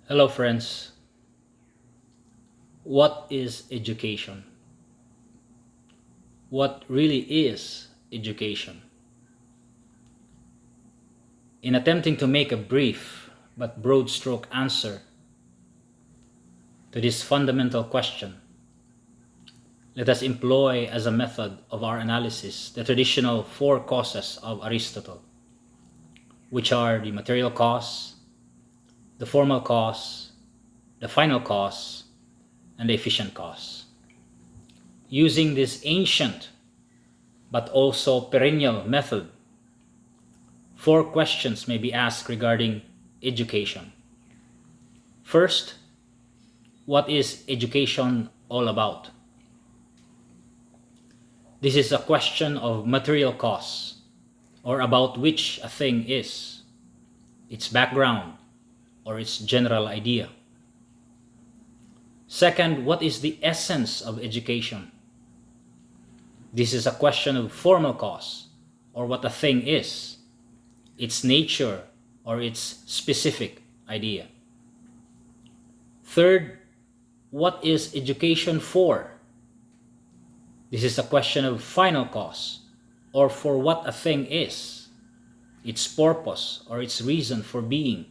Hello, friends. What is education? What really is education? In attempting to make a brief but broad stroke answer to this fundamental question, let us employ as a method of our analysis the traditional four causes of Aristotle, which are the material cause, the formal cause, the final cause, and the efficient cause. Using this ancient but also perennial method, four questions may be asked regarding education. First, what is education all about? This is a question of material cause, or about which a thing is, its background, or its general idea. Second, what is the essence of education? This is a question of formal cause, or what a thing is, its nature, or its specific idea. Third, what is education for? This is a question of final cause, or for what a thing is, its purpose, or its reason for being.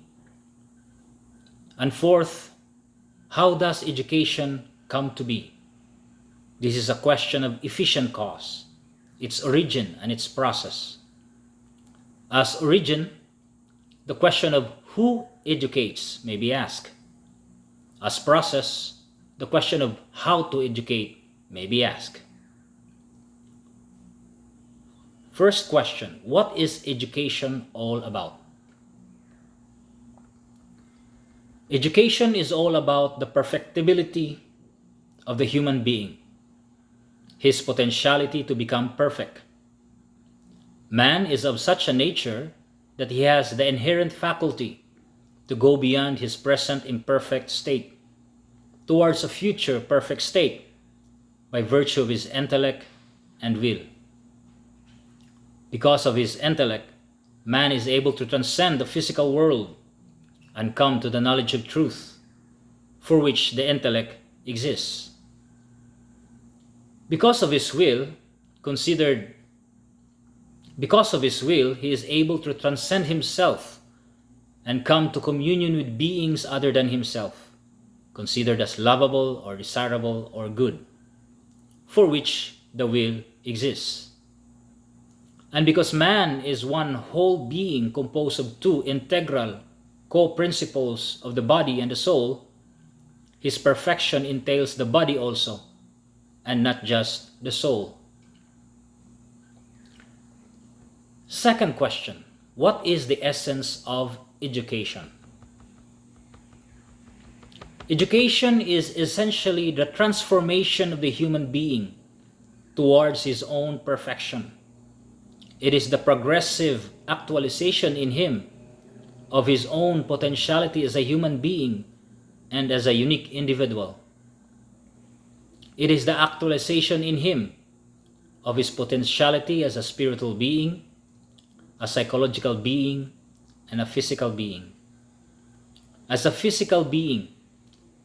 And fourth, how does education come to be? This is a question of efficient cause, its origin and its process. As origin, the question of who educates may be asked. As process, the question of how to educate may be asked. First question, what is education all about? Education is all about the perfectibility of the human being, his potentiality to become perfect. Man is of such a nature that he has the inherent faculty to go beyond his present imperfect state towards a future perfect state by virtue of his intellect and will. Because of his intellect, man is able to transcend the physical world and come to the knowledge of truth, for which the intellect exists. Because of his will, he is able to transcend himself and come to communion with beings other than himself, considered as lovable or desirable or good, for which the will exists. And because man is one whole being composed of two integral co-principles of the body and the soul, his perfection entails the body also, and not just the soul. Second question, what is the essence of education? Education is essentially the transformation of the human being towards his own perfection. It is the progressive actualization in him of his own potentiality as a human being and as a unique individual. It is the actualization in him of his potentiality as a spiritual being, a psychological being, and a physical being. As a physical being,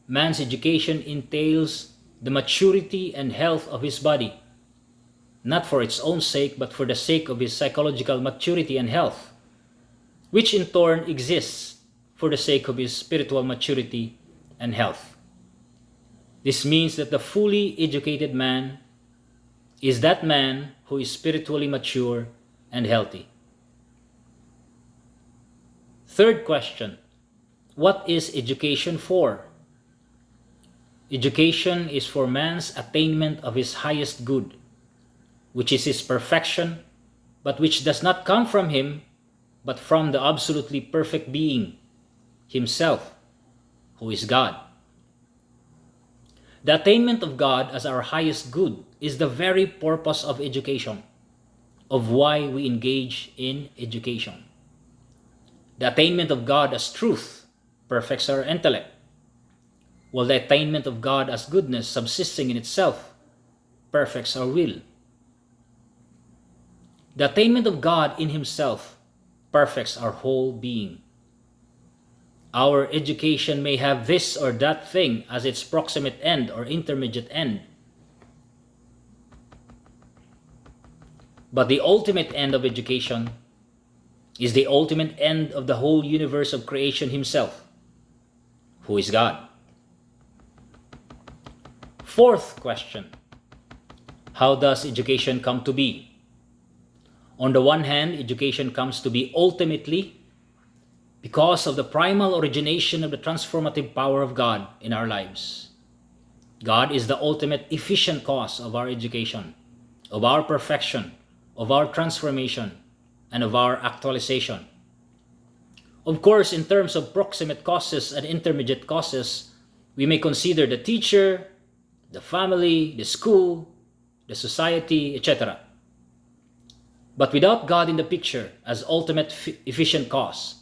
man's education entails the maturity and health of his body, not for its own sake, but for the sake of his psychological maturity and health, which in turn exists for the sake of his spiritual maturity and health. This means that the fully educated man is that man who is spiritually mature and healthy. Third question, what is education for? Education is for man's attainment of his highest good, which is his perfection, but which does not come from him, but from the absolutely perfect being, himself, who is God. The attainment of God as our highest good is the very purpose of education, of why we engage in education. The attainment of God as truth perfects our intellect, while the attainment of God as goodness subsisting in itself perfects our will. The attainment of God in himself perfects our whole being. Our education may have this or that thing as its proximate end or intermediate end. But the ultimate end of education is the ultimate end of the whole universe of creation himself, who is God. Fourth question: how does education come to be? On the one hand, education comes to be ultimately because of the primal origination of the transformative power of God in our lives. God is the ultimate efficient cause of our education, of our perfection, of our transformation, and of our actualization. Of course, in terms of proximate causes and intermediate causes, we may consider the teacher, the family, the school, the society, etc. But without God in the picture as ultimate efficient cause,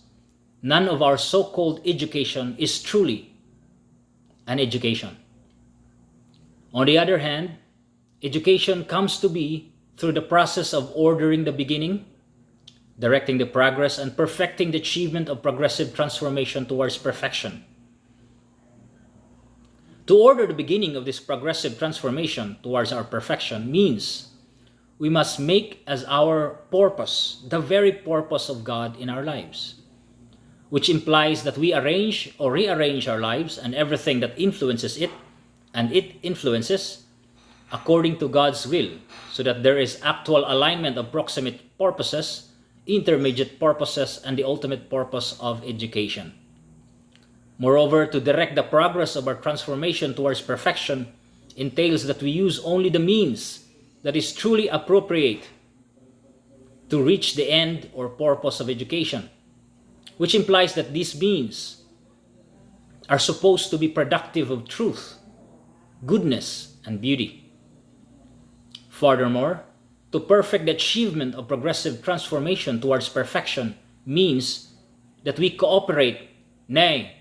none of our so-called education is truly an education. On the other hand, education comes to be through the process of ordering the beginning, directing the progress, and perfecting the achievement of progressive transformation towards perfection. To order the beginning of this progressive transformation towards our perfection means we must make as our purpose the very purpose of God in our lives, which implies that we arrange or rearrange our lives and everything that influences it, and it influences, according to God's will, so that there is actual alignment of proximate purposes, intermediate purposes, and the ultimate purpose of education. Moreover, to direct the progress of our transformation towards perfection entails that we use only the means that is truly appropriate to reach the end or purpose of education, which implies that these means are supposed to be productive of truth, goodness, and beauty. Furthermore, to perfect the achievement of progressive transformation towards perfection means that we cooperate, nay,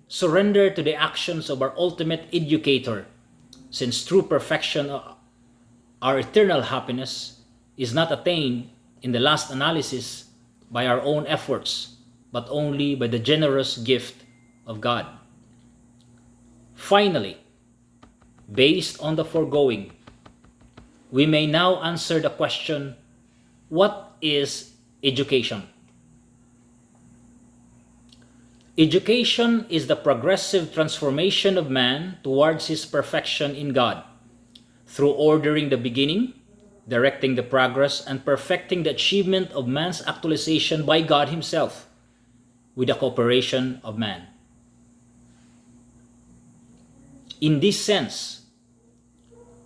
surrender to the actions of our ultimate educator, since true perfection, our eternal happiness, is not attained in the last analysis by our own efforts, but only by the generous gift of God. Finally, based on the foregoing, we may now answer the question, what is education? Education is the progressive transformation of man towards his perfection in God, through ordering the beginning, directing the progress, and perfecting the achievement of man's actualization by God himself, with the cooperation of man. In this sense,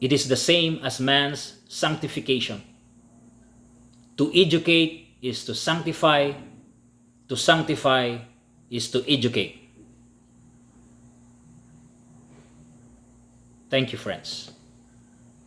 it is the same as man's sanctification. To educate is to sanctify is to educate. Thank you, friends.